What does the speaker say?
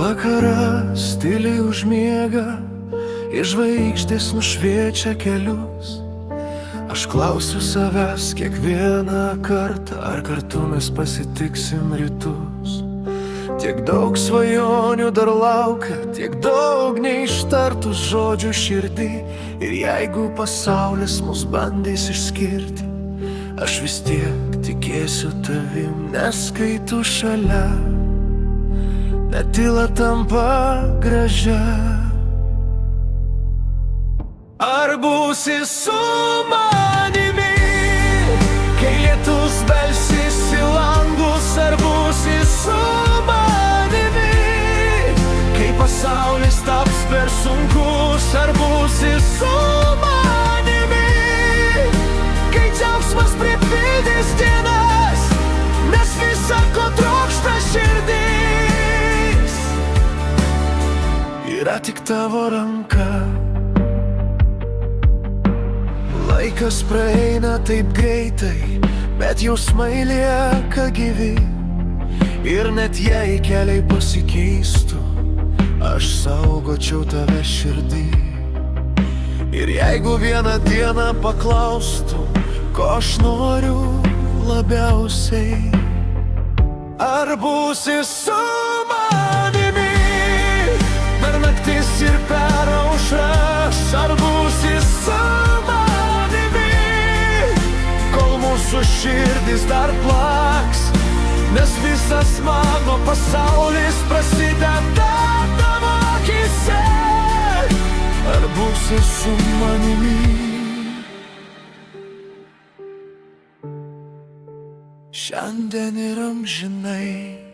Vakaras tyliai užmiega, ir žvaigždės nušviečia kelius. Aš klausiu savęs kiekvieną kartą, ar kartu mes pasitiksim rytus. Tiek daug svajonių dar laukia, tiek daug neištartų žodžių širdį. Ir jeigu pasaulis mus bandys išskirti, aš vis tiek tikėsiu tavim, nes kai tu šalia, net tyla tampa gražia. Ar būsi su manimi, kai lietus belsis į langus? Ar būsi su manimi, kai pasaulis taps per sunkus? Ar būsi su manimi, kai džiaugsmas pripildys dienas, nes visa ko trokšta širdis yra tik tavo ranka. Laikas praeina taip greitai, bet jausmai lieka gyvi. Ir net jei keliai pasikeistų, aš saugočiau tave širdį. Ir jeigu vieną dieną paklaustų, ko aš noriu labiausiai, ar būsi su manimi per naktis ir per aušras? Ar būsi su mūsų širdis dar plaks, nes visas mano pasaulis prasideda tavo akyse? Ar būsi su manimi šiandien ir amžinai?